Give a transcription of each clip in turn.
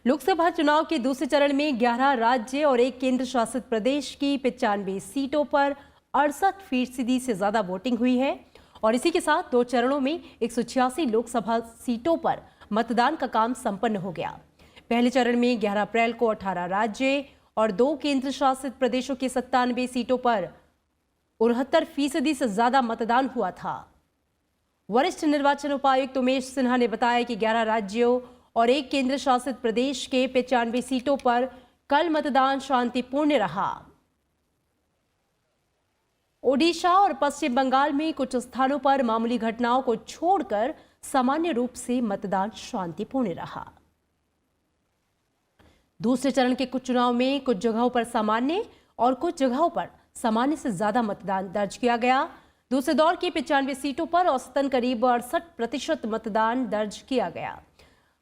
लोकसभा चुनाव के दूसरे चरण में 11 राज्य और एक केंद्र शासित प्रदेश की 95 सीटों पर 68% से ज्यादा वोटिंग हुई है और इसी के साथ 2 चरणों में 186 लोकसभा सीटों पर मतदान का काम संपन्न हो गया। पहले चरण में 11 अप्रैल को 18 राज्य और 2 केंद्र शासित प्रदेशों की 97 सीटों पर 69% से ज्यादा मतदान हुआ था। वरिष्ठ निर्वाचन उपायुक्त उमेश सिन्हा ने बताया कि 11 राज्यों और एक केंद्र शासित प्रदेश के 95 सीटों पर कल मतदान शांतिपूर्ण रहा। ओडिशा और पश्चिम बंगाल में कुछ स्थानों पर मामूली घटनाओं को छोड़कर सामान्य रूप से मतदान शांतिपूर्ण रहा। दूसरे चरण के कुछ चुनाव में कुछ जगहों पर सामान्य और कुछ जगहों पर सामान्य से ज्यादा मतदान दर्ज किया गया। दूसरे दौर की 95 सीटों पर औसतन करीब 68% मतदान दर्ज किया गया।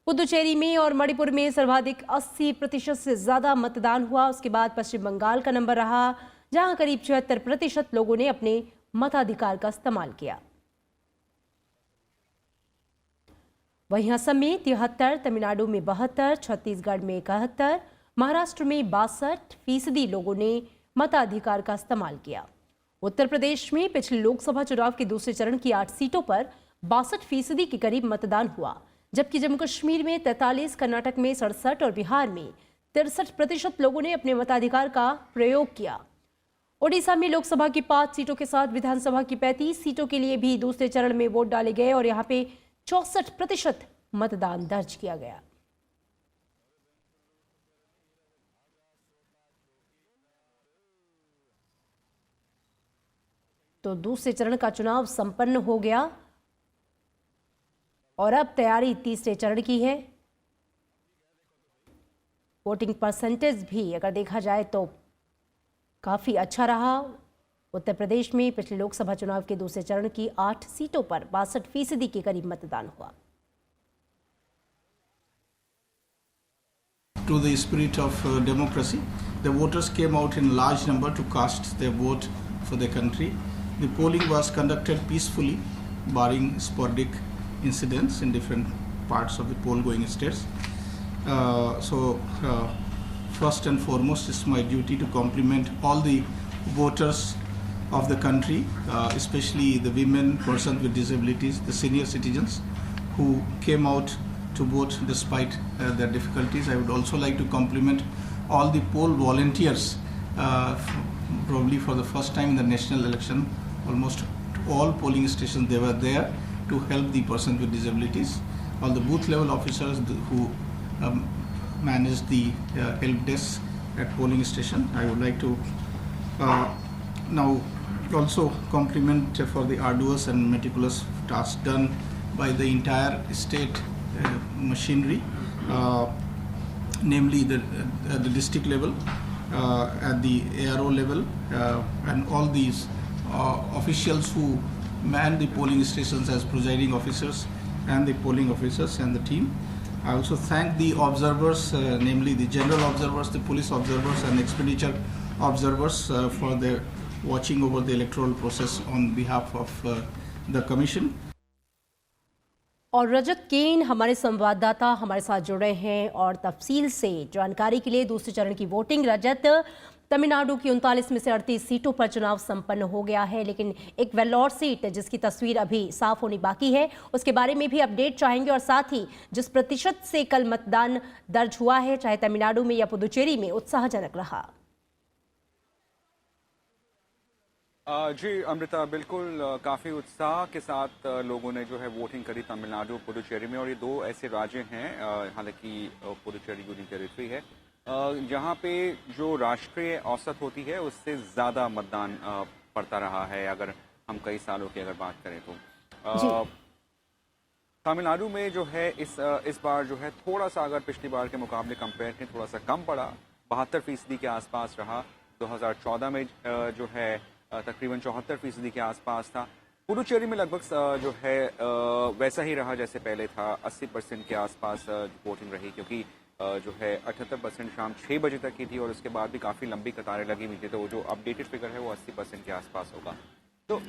पुदुचेरी में और मणिपुर में सर्वाधिक 80% से ज्यादा मतदान हुआ। उसके बाद पश्चिम बंगाल का नंबर रहा, जहां करीब 76% लोगों ने अपने मताधिकार का इस्तेमाल किया। वहीं असम में 73, तमिलनाडु में 72, छत्तीसगढ़ में 71, महाराष्ट्र में 62% लोगों ने मताधिकार का इस्तेमाल किया। उत्तर प्रदेश में पिछले लोकसभा चुनाव के दूसरे चरण की 8 सीटों पर 62% के करीब मतदान हुआ, जबकि जम्मू कश्मीर में 43, कर्नाटक में 67 और बिहार में 63% लोगों ने अपने मताधिकार का प्रयोग किया। ओडिशा में लोकसभा की 5 सीटों के साथ विधानसभा की 35 सीटों के लिए भी दूसरे चरण में वोट डाले गए और यहां पे 64% मतदान दर्ज किया गया। तो दूसरे चरण का चुनाव संपन्न हो गया और अब तैयारी तीसरे चरण की है। वोटिंग परसेंटेज भी अगर देखा जाए तो काफी अच्छा रहा। उत्तर प्रदेश में पिछले लोकसभा चुनाव के दूसरे चरण की 8 सीटों पर 62% के करीब मतदान हुआ। To the spirit of democracy, the voters came out in large number to cast their vote for the country. The polling was conducted peacefully, barring sporadic incidents in different parts of the poll-going states. First and foremost, it's my duty to compliment all the voters of the country, especially the women, persons with disabilities, the senior citizens who came out to vote despite their difficulties. I would also like to compliment all the poll volunteers, probably for the first time in the national election. Almost all polling stations they were there to help the persons with disabilities. All the booth level officers who manage the help desk at polling station. I would like to now also compliment for the arduous and meticulous task done by the entire state machinery, namely the district level, at the ARO level, and all these officials who man the polling stations as presiding officers and the polling officers and the team. I also thank the observers, namely the general observers, the police observers and expenditure observers for their watching over the electoral process on behalf of the commission. और रजत केन हमारे संवाददाता हमारे साथ जुड़े हैं और तफसील से जानकारी के लिए दूसरे चरण की वोटिंग। रजत, तमिलनाडु की 39 में से 38 सीटों पर चुनाव संपन्न हो गया है, लेकिन एक वेल्लोर सीट जिसकी तस्वीर अभी साफ होनी बाकी है, उसके बारे में भी अपडेट चाहेंगे और साथ ही जिस प्रतिशत से कल मतदान दर्ज हुआ है, चाहे तमिलनाडु में या पुदुचेरी में, उत्साहजनक रहा। जी अमृता, बिल्कुल काफ़ी उत्साह के साथ लोगों ने जो है वोटिंग करी तमिलनाडु पुदुचेरी में। और ये 2 ऐसे राज्य हैं, हालांकि पुदुचेरी यूनियन टेरिटरी है, जहां पे जो राष्ट्रीय औसत होती है उससे ज़्यादा मतदान पड़ता रहा है, अगर हम कई सालों की अगर बात करें तो। तमिलनाडु में जो है इस बार जो है थोड़ा सा, अगर पिछली बार के मुकाबले कंपेयर करें, थोड़ा सा कम पड़ा, 72% के आसपास रहा। 2014 में जो है तकरीबन 74% के आसपास था। पुडुचेरी में लगभग जो है वैसा ही रहा जैसे पहले था, 80% के आसपास वोटिंग रही, क्योंकि जो है 78% शाम 6 बजे तक की थी और उसके बाद भी काफ़ी लंबी कतारें लगी हुई थी। तो जो अपडेटेड फिगर है वो 80% के आसपास होगा। तो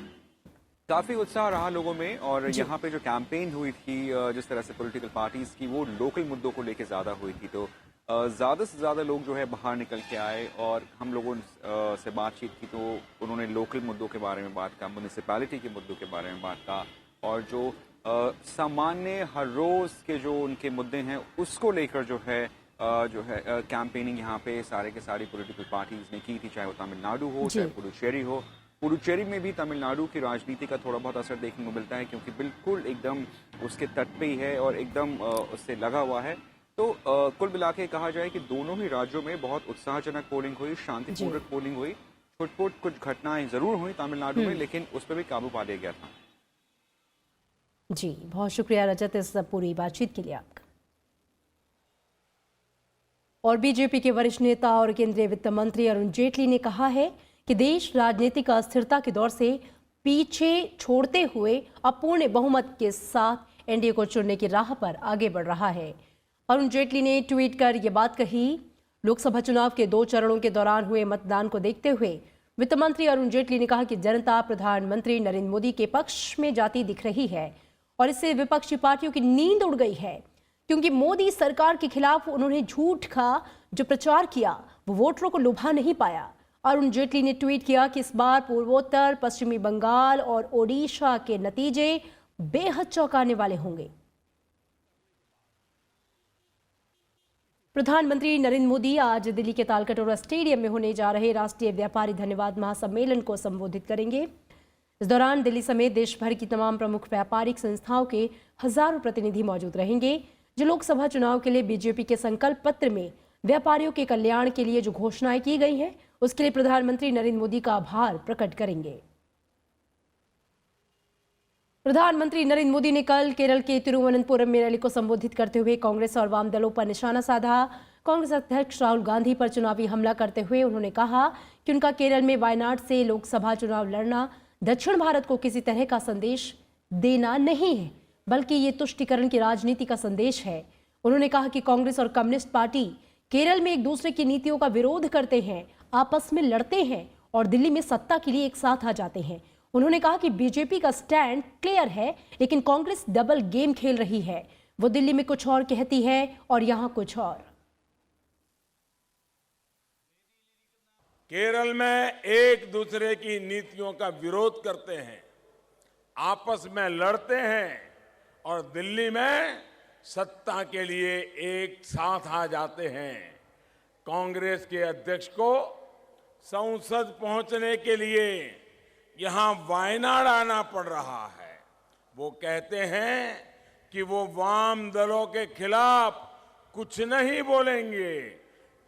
काफ़ी उत्साह रहा लोगों में। और यहाँ पे जो कैंपेन हुई थी जिस तरह से पॉलिटिकल पार्टीज की, वो लोकल मुद्दों को लेके ज़्यादा हुई थी। तो ज़्यादा से ज़्यादा लोग जो है बाहर निकल के आए और हम लोगों से बातचीत की तो उन्होंने लोकल मुद्दों के बारे में बात कहा, म्यूनिसिपैलिटी के मुद्दों के बारे में बात कहा और जो सामान्य हर रोज़ के जो उनके मुद्दे हैं उसको लेकर जो है कैंपेनिंग यहाँ पे सारे के सारी पॉलिटिकल पार्टीज ने की थी, चाहे वो तमिलनाडु हो चाहे पुडुचेरी हो। पुडुचेरी में भी तमिलनाडु की राजनीति का थोड़ा बहुत असर देखने को मिलता है क्योंकि बिल्कुल एकदम उसके तट पे ही है और एकदम उससे लगा हुआ है। तो कुल मिला के कहा जाए कि दोनों ही राज्यों में बहुत उत्साहजनक पोलिंग हुई, शांतिपूर्वक पोलिंग हुई। छुटपुट कुछ घटनाएं जरूर हुई तमिलनाडु में, लेकिन उस पर भी काबू पा लिया गया था। जी, बहुत शुक्रिया रजत इस पूरी बातचीत के लिए आपका। और बीजेपी के वरिष्ठ नेता और केंद्रीय वित्त मंत्री अरुण जेटली ने कहा है कि देश राजनीतिक अस्थिरता के दौर से पीछे छोड़ते हुए अपूर्ण बहुमत के साथ एनडीए को चुनने की राह पर आगे बढ़ रहा है। अरुण जेटली ने ट्वीट कर यह बात कही। लोकसभा चुनाव के 2 चरणों के दौरान हुए मतदान को देखते हुए वित्त मंत्री अरुण जेटली ने कहा कि जनता प्रधानमंत्री नरेंद्र मोदी के पक्ष में जाती दिख रही है और इससे विपक्षी पार्टियों की नींद उड़ गई है क्योंकि मोदी सरकार के खिलाफ उन्होंने झूठ का जो प्रचार किया वो वोटरों को लुभा नहीं पाया। अरुण जेटली ने ट्वीट किया कि इस बार पूर्वोत्तर, पश्चिमी बंगाल और ओडिशा के नतीजे बेहद चौंकाने वाले होंगे। प्रधानमंत्री नरेंद्र मोदी आज दिल्ली के तालकटोरा स्टेडियम में होने जा रहे राष्ट्रीय व्यापारी धन्यवाद महासम्मेलन को संबोधित करेंगे। इस दौरान दिल्ली समेत देश भर की तमाम प्रमुख व्यापारिक संस्थाओं के हजारों प्रतिनिधि मौजूद रहेंगे जो लोकसभा चुनाव के लिए बीजेपी के संकल्प पत्र में व्यापारियों के कल्याण के लिए जो घोषणाएं की गई हैं उसके लिए प्रधानमंत्री नरेंद्र मोदी का आभार प्रकट करेंगे। प्रधानमंत्री नरेंद्र मोदी ने कल केरल के तिरुवनंतपुरम में रैली को संबोधित करते हुए कांग्रेस और वाम दलों पर निशाना साधा। कांग्रेस अध्यक्ष राहुल गांधी पर चुनावी हमला करते हुए उन्होंने कहा कि उनका केरल में वायनाड से लोकसभा चुनाव लड़ना दक्षिण भारत को किसी तरह का संदेश देना नहीं है बल्कि ये तुष्टीकरण की राजनीति का संदेश है। उन्होंने कहा कि कांग्रेस और कम्युनिस्ट पार्टी केरल में एक दूसरे की नीतियों का विरोध करते हैं, आपस में लड़ते हैं और दिल्ली में सत्ता के लिए एक साथ आ जाते हैं। उन्होंने कहा कि बीजेपी का स्टैंड क्लियर है लेकिन कांग्रेस डबल गेम खेल रही है। वो दिल्ली में कुछ और कहती है और यहां कुछ और। केरल में एक दूसरे की नीतियों का विरोध करते हैं, आपस में लड़ते हैं और दिल्ली में सत्ता के लिए एक साथ आ जाते हैं। कांग्रेस के अध्यक्ष को संसद पहुंचने के लिए यहां वायनाड आना पड़ रहा है। वो कहते हैं कि वो वाम दलों के खिलाफ कुछ नहीं बोलेंगे।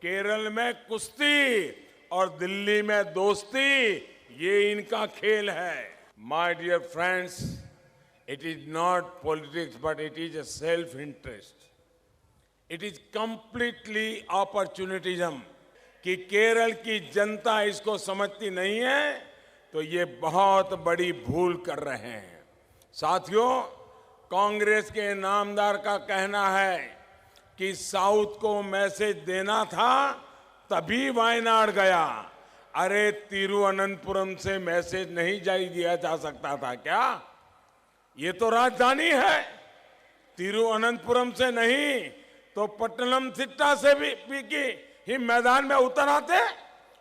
केरल में कुश्ती और दिल्ली में दोस्ती, ये इनका खेल है। My dear friends, it is not politics but it is a self-interest. It is completely opportunism. कि केरल की जनता इसको समझती नहीं है तो ये बहुत बड़ी भूल कर रहे हैं। साथियों, कांग्रेस के नामदार का कहना है कि साउथ को मैसेज देना था तभी वायनाड गया। अरे तिरुवनंतपुरम से मैसेज नहीं जारी दिया जा सकता था क्या? ये तो राजधानी है, तिरुवनंतपुरम से नहीं तो पट्टनमथिट्टा से भी ही मैदान में उतर आते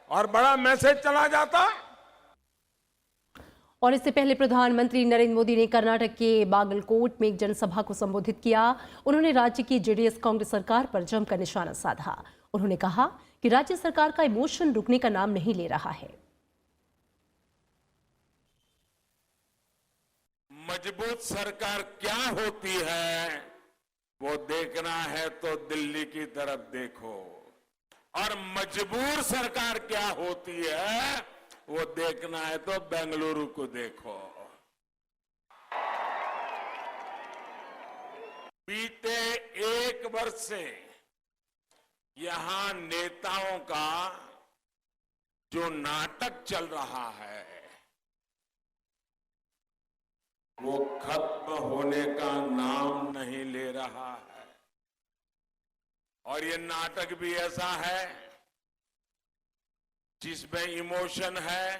और बड़ा मैसेज चला जाता। और इससे पहले प्रधानमंत्री नरेंद्र मोदी ने कर्नाटक के बागलकोट में एक जनसभा को संबोधित किया। उन्होंने राज्य की जेडीएस कांग्रेस सरकार पर जमकर निशाना साधा। उन्होंने कहा कि राज्य सरकार का इमोशन रुकने का नाम नहीं ले रहा है। मजबूत सरकार क्या होती है वो देखना है तो दिल्ली की तरफ देखो, और मजबूर सरकार क्या होती है वो देखना है तो बेंगलुरु को देखो। बीते 1 वर्ष से यहां नेताओं का जो नाटक चल रहा है वो खत्म होने का नाम नहीं ले रहा है। और ये नाटक भी ऐसा है जिसमें इमोशन है,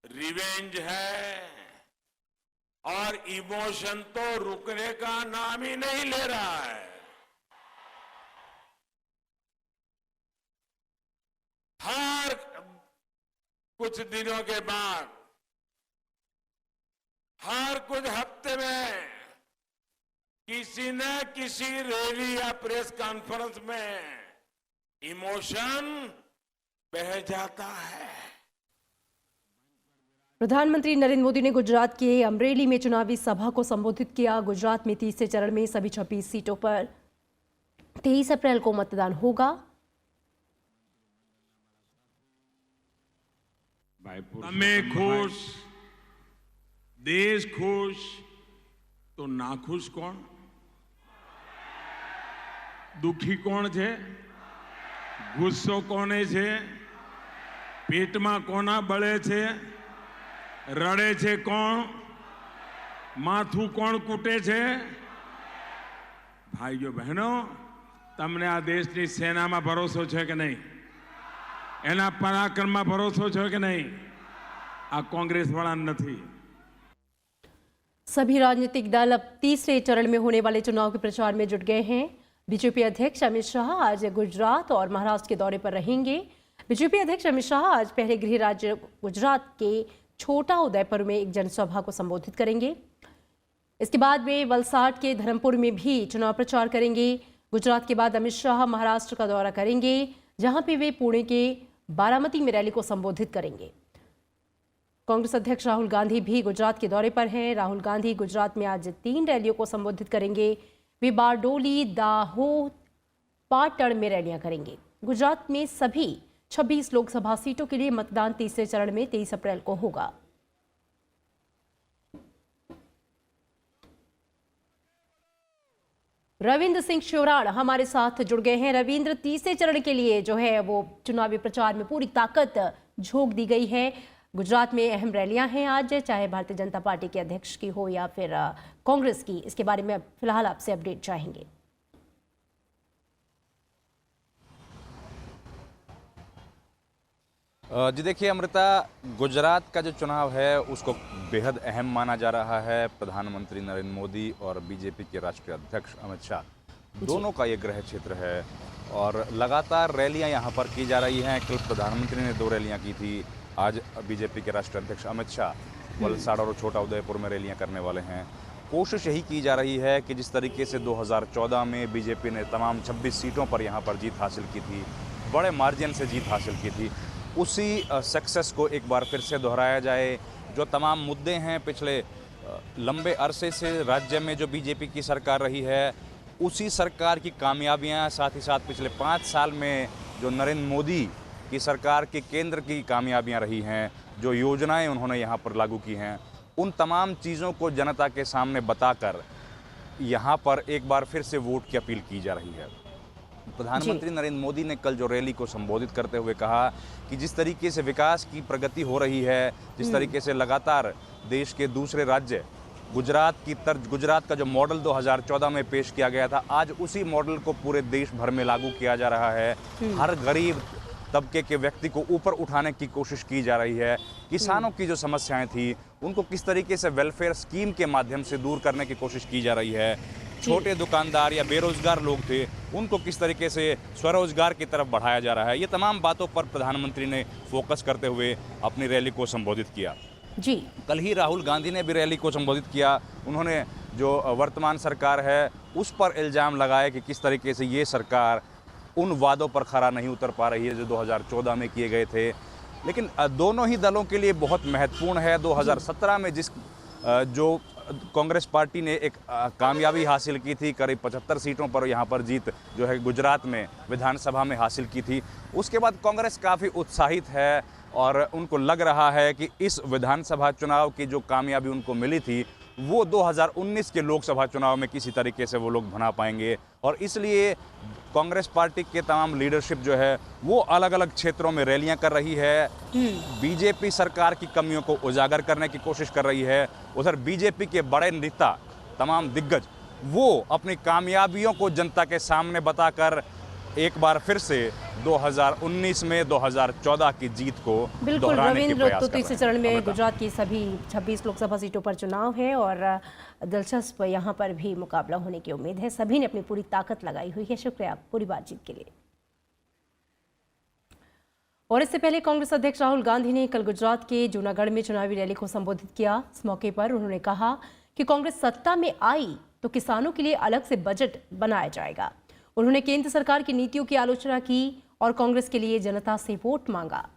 रिवेंज है, और इमोशन तो रुकने का नाम ही नहीं ले रहा है। हर कुछ दिनों के बाद, हर कुछ हफ्ते में किसी न किसी रैली या प्रेस कॉन्फ्रेंस में इमोशन बह जाता है। प्रधानमंत्री नरेंद्र मोदी ने गुजरात के अमरेली में चुनावी सभा को संबोधित किया। गुजरात में तीसरे चरण में सभी 26 सीटों पर 23 अप्रैल को मतदान होगा। તમે खुश, देश खुश, तो नाखुश कौन? दुखी कोण છે? ગુસ્સો કોને છે? પેટમાં કોના બળે છે? રડે છે કોણ? માથું કોણ કૂટે છે? ભાઈઓ બહેનો, તમને આ દેશની સેનામાં ભરોસો છે કે નહીં? એના પરાક્રમમાં ભરોસો છે કે નહીં? આ કોંગ્રેસ વાળા નથી। सभी राजनीतिक दल अब तीसरे चरण में होने वाले चुनाव के प्रचार में जुट गए हैं। बीजेपी अध्यक्ष अमित शाह आज गुजरात और महाराष्ट्र के दौरे पर रहेंगे। बीजेपी अध्यक्ष अमित शाह आज पहले गृह राज्य गुजरात के छोटा उदयपुर में एक जनसभा को संबोधित करेंगे। इसके बाद वे वलसाड के धर्मपुर में भी चुनाव प्रचार करेंगे। गुजरात के बाद अमित शाह महाराष्ट्र का दौरा करेंगे, जहां पे वे पुणे के बारामती में रैली को संबोधित करेंगे। कांग्रेस अध्यक्ष राहुल गांधी भी गुजरात के दौरे पर हैं। राहुल गांधी गुजरात में आज 3 रैलियों को संबोधित करेंगे। वे बारडोली, दाहोद, पाटण में रैलियां करेंगे। गुजरात में सभी 26 लोकसभा सीटों के लिए मतदान तीसरे चरण में 23 अप्रैल को होगा। रविंद्र सिंह श्योराण हमारे साथ जुड़ गए हैं। रविंद्र, तीसरे चरण के लिए जो है वो चुनावी प्रचार में पूरी ताकत झोंक दी गई है। गुजरात में अहम रैलियां हैं आज, चाहे भारतीय जनता पार्टी के अध्यक्ष की हो या फिर कांग्रेस की। इसके बारे में फिलहाल आपसे अपडेट चाहेंगे। जी देखिए अमृता, गुजरात का जो चुनाव है उसको बेहद अहम माना जा रहा है। प्रधानमंत्री नरेंद्र मोदी और बीजेपी के राष्ट्रीय अध्यक्ष अमित शाह दोनों का ये गृह क्षेत्र है और लगातार रैलियां यहाँ पर की जा रही हैं। कल प्रधानमंत्री ने 2 रैलियां की थी, आज बीजेपी के राष्ट्रीय अध्यक्ष अमित शाह वलसाड़ और छोटा उदयपुर में रैलियां करने वाले हैं। कोशिश यही की जा रही है कि जिस तरीके से 2014 में बीजेपी ने तमाम 26 सीटों पर यहाँ पर जीत हासिल की थी, बड़े मार्जिन से जीत हासिल की थी, उसी सक्सेस को एक बार फिर से दोहराया जाए। जो तमाम मुद्दे हैं पिछले लंबे अरसे से राज्य में जो बीजेपी की सरकार रही है, उसी सरकार की कामयाबियां, साथ ही साथ पिछले 5 साल में जो नरेंद्र मोदी की सरकार की केंद्र की कामयाबियां रही हैं, जो योजनाएं उन्होंने यहाँ पर लागू की हैं, उन तमाम चीज़ों को जनता के सामने बताकर यहाँ पर एक बार फिर से वोट की अपील की जा रही है। प्रधानमंत्री नरेंद्र मोदी ने कल जो रैली को संबोधित करते हुए कहा कि जिस तरीके से विकास की प्रगति हो रही है, जिस तरीके से लगातार देश के दूसरे राज्य गुजरात का जो मॉडल 2014 में पेश किया गया था, आज उसी मॉडल को पूरे देश भर में लागू किया जा रहा है। हर गरीब तबके के व्यक्ति को ऊपर उठाने की कोशिश की जा रही है। किसानों की जो समस्याएं थी उनको किस तरीके से वेलफेयर स्कीम के माध्यम से दूर करने की कोशिश की जा रही है। छोटे दुकानदार या बेरोजगार लोग थे, उनको किस तरीके से स्वरोजगार की तरफ बढ़ाया जा रहा है। ये तमाम बातों पर प्रधानमंत्री ने फोकस करते हुए अपनी रैली को संबोधित किया। जी, कल ही राहुल गांधी ने भी रैली को संबोधित किया। उन्होंने जो वर्तमान सरकार है उस पर इल्ज़ाम लगाया कि किस तरीके से ये सरकार उन वादों पर खरा नहीं उतर पा रही है जो 2014 में किए गए थे। लेकिन दोनों ही दलों के लिए बहुत महत्वपूर्ण है 2017 में जो कांग्रेस पार्टी ने एक कामयाबी हासिल की थी, करीब 75 सीटों पर यहाँ पर जीत जो है गुजरात में विधानसभा में हासिल की थी। उसके बाद कांग्रेस काफ़ी उत्साहित है और उनको लग रहा है कि इस विधानसभा चुनाव की जो कामयाबी उनको मिली थी वो 2019 के लोकसभा चुनाव में किसी तरीके से वो लोग बना पाएंगे। और इसलिए कांग्रेस पार्टी के तमाम लीडरशिप जो है वो अलग अलग क्षेत्रों में रैलियां कर रही है, बीजेपी सरकार की कमियों को उजागर करने की कोशिश कर रही है। उधर बीजेपी के बड़े नेता, तमाम दिग्गज, वो अपनी कामयाबियों को जनता के सामने बताकर एक बार फिर से 2019 में 2014 की जीत को बिल्कुल दोहराने के रविंद्र, प्रयास तो कर रहे तीसरे हैं। चरण में अमृता। गुजरात की सभी 26 लोकसभा सीटों पर चुनाव है और दिलचस्प यहाँ पर भी मुकाबला होने की उम्मीद है। सभी ने अपनी पूरी ताकत लगाई हुई है। शुक्रिया पूरी बातचीत के लिए। और इससे पहले कांग्रेस अध्यक्ष राहुल गांधी ने कल गुजरात के जूनागढ़ में चुनावी रैली को संबोधित किया। इस मौके पर उन्होंने कहा कि कांग्रेस सत्ता में आई तो किसानों के लिए अलग से बजट बनाया जाएगा। उन्होंने केंद्र सरकार की नीतियों की आलोचना की और कांग्रेस के लिए जनता से वोट मांगा।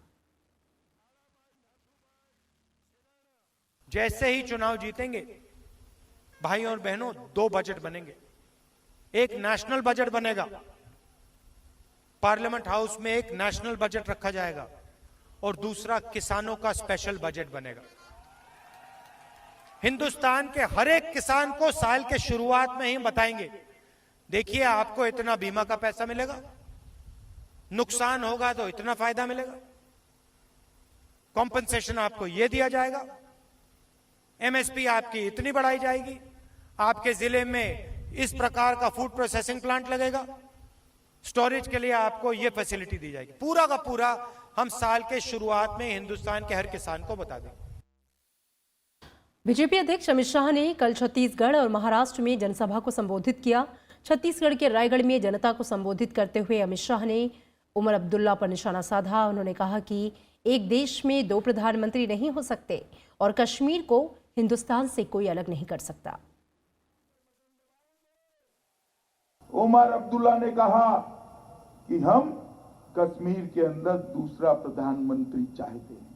जैसे ही चुनाव जीतेंगे भाई और बहनों, 2 बजट बनेंगे। एक नेशनल बजट बनेगा, पार्लियामेंट हाउस में एक नेशनल बजट रखा जाएगा, और दूसरा किसानों का स्पेशल बजट बनेगा। हिंदुस्तान के हर एक किसान को साल के शुरुआत में ही बताएंगे, देखिए आपको इतना बीमा का पैसा मिलेगा, नुकसान होगा तो इतना फायदा मिलेगा, कॉम्पनसेशन आपको यह दिया जाएगा, एमएसपी आपकी इतनी बढ़ाई जाएगी, आपके जिले में इस प्रकार का फूड प्रोसेसिंग प्लांट लगेगा, स्टोरेज के लिए आपको यह फैसिलिटी दी जाएगी। पूरा का पूरा हम साल के शुरुआत में हिंदुस्तान के हर किसान को बता दें। बीजेपी अध्यक्ष अमित शाह ने कल छत्तीसगढ़ और महाराष्ट्र में जनसभा को संबोधित किया। छत्तीसगढ़ के रायगढ़ में जनता को संबोधित करते हुए अमित शाह ने उमर अब्दुल्ला पर निशाना साधा। उन्होंने कहा कि एक देश में 2 प्रधानमंत्री नहीं हो सकते और कश्मीर को हिंदुस्तान से कोई अलग नहीं कर सकता। उमर अब्दुल्ला ने कहा कि हम कश्मीर के अंदर दूसरा प्रधानमंत्री चाहते हैं।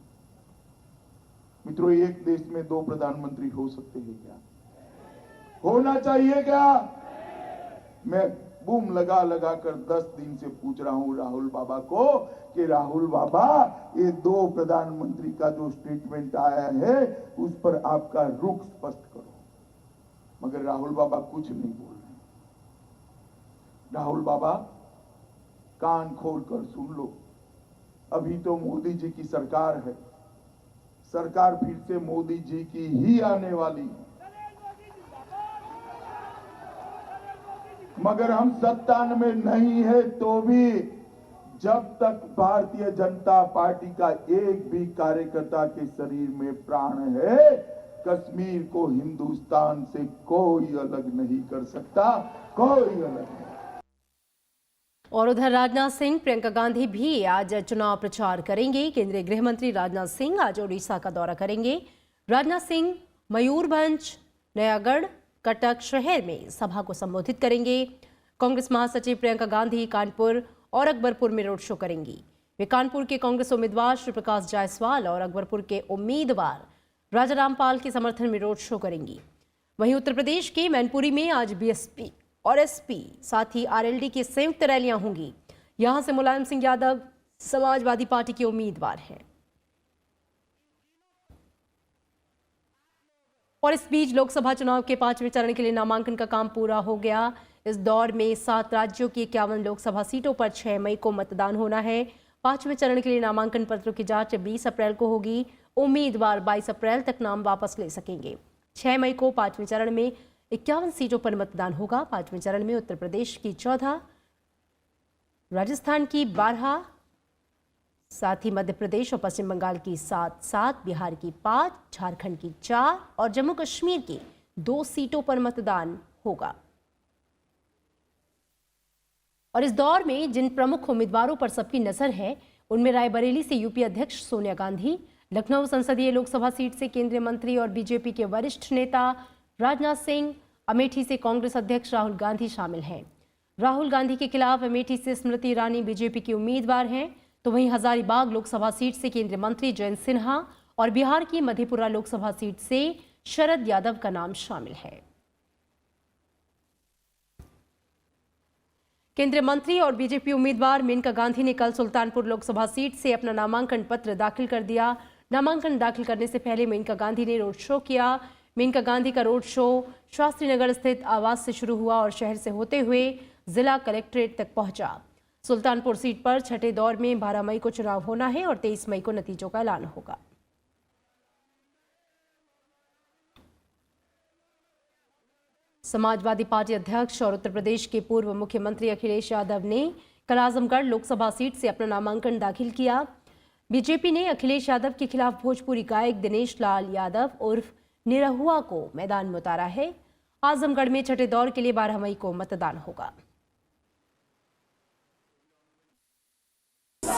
मित्रों, एक देश में 2 प्रधानमंत्री हो सकते हैं क्या? होना चाहिए क्या? मैं बूम लगा लगा कर 10 दिन से पूछ रहा हूं राहुल बाबा को कि राहुल बाबा, ये 2 प्रधानमंत्री का जो स्टेटमेंट आया है उस पर आपका रुख स्पष्ट करो, मगर राहुल बाबा कुछ नहीं बोल रहे। राहुल बाबा, कान खोल कर सुन लो, अभी तो मोदी जी की सरकार है, सरकार फिर से मोदी जी की ही आने वाली है, मगर हम सत्ता में नहीं है तो भी जब तक भारतीय जनता पार्टी का एक भी कार्यकर्ता के शरीर में प्राण है, कश्मीर को हिंदुस्तान से कोई अलग नहीं कर सकता, कोई अलग नहीं। और उधर राजनाथ सिंह, प्रियंका गांधी भी आज चुनाव प्रचार करेंगे। केंद्रीय गृह मंत्री राजनाथ सिंह आज ओडिशा का दौरा करेंगे। राजनाथ सिंह मयूरभंज, नयागढ़, कटक शहर में सभा को संबोधित करेंगे। कांग्रेस महासचिव प्रियंका गांधी कानपुर और अकबरपुर में रोड शो करेंगी। वे कानपुर के कांग्रेस उम्मीदवार श्री प्रकाश जायसवाल और अकबरपुर के उम्मीदवार राजा रामपाल के समर्थन में रोड शो करेंगी। वहीं उत्तर प्रदेश के मैनपुरी में आज बीएसपी और एसपी साथ ही आरएलडी की संयुक्त रैलियां होंगी। यहां से मुलायम सिंह यादव समाजवादी पार्टी के उम्मीदवार हैं। और इस बीच लोकसभा चुनाव के 5वें चरण के लिए नामांकन का काम पूरा हो गया। इस दौर में 7 राज्यों की 51 लोकसभा सीटों पर 6 मई को मतदान होना है। 5वें चरण के लिए नामांकन पत्रों की जांच 20 अप्रैल को होगी। उम्मीदवार 22 अप्रैल तक नाम वापस ले सकेंगे। 6 मई को 5वें चरण में 51 सीटों पर मतदान होगा। 5वें चरण में उत्तर प्रदेश की 14, राजस्थान की 12, साथ ही मध्य प्रदेश और पश्चिम बंगाल की 7, बिहार की 5, झारखंड की 4 और जम्मू कश्मीर की 2 सीटों पर मतदान होगा। और इस दौर में जिन प्रमुख उम्मीदवारों पर सबकी नजर है उनमें रायबरेली से यूपी अध्यक्ष सोनिया गांधी, लखनऊ संसदीय लोकसभा सीट से केंद्रीय मंत्री और बीजेपी के वरिष्ठ नेता राजनाथ सिंह, अमेठी से कांग्रेस अध्यक्ष राहुल गांधी शामिल हैं। राहुल गांधी के खिलाफ अमेठी से स्मृति ईरानी बीजेपी की उम्मीदवार हैं, तो वहीं हजारीबाग लोकसभा सीट से केंद्रीय मंत्री जयंत सिन्हा और बिहार की मधेपुरा लोकसभा सीट से शरद यादव का नाम शामिल है। केंद्रीय मंत्री और बीजेपी उम्मीदवार मेनका गांधी ने कल सुल्तानपुर लोकसभा सीट से अपना नामांकन पत्र दाखिल कर दिया। नामांकन दाखिल करने से पहले मेनका गांधी ने रोड शो किया। मेनका गांधी का रोड शो शास्त्री नगर स्थित आवास से शुरू हुआ और शहर से होते हुए जिला कलेक्ट्रेट तक पहुंचा। सुल्तानपुर सीट पर छठे दौर में 12 मई को चुनाव होना है और 23 मई को नतीजों का ऐलान होगा। समाजवादी पार्टी अध्यक्ष और उत्तर प्रदेश के पूर्व मुख्यमंत्री अखिलेश यादव ने कल आजमगढ़ लोकसभा सीट से अपना नामांकन दाखिल किया। बीजेपी ने अखिलेश यादव के खिलाफ भोजपुरी गायक दिनेश लाल यादव उर्फ निरहुआ को मैदान में उतारा है। आजमगढ़ में छठे दौर के लिए 12 मई को मतदान होगा।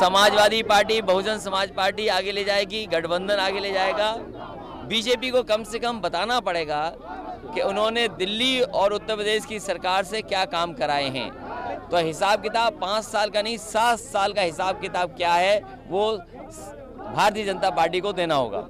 समाजवादी पार्टी, बहुजन समाज पार्टी आगे ले जाएगी, गठबंधन आगे ले जाएगा। बीजेपी को कम से कम बताना पड़ेगा कि उन्होंने दिल्ली और उत्तर प्रदेश की सरकार से क्या काम कराए हैं। तो हिसाब किताब 5 साल का नहीं, 7 साल का हिसाब किताब क्या है वो भारतीय जनता पार्टी को देना होगा।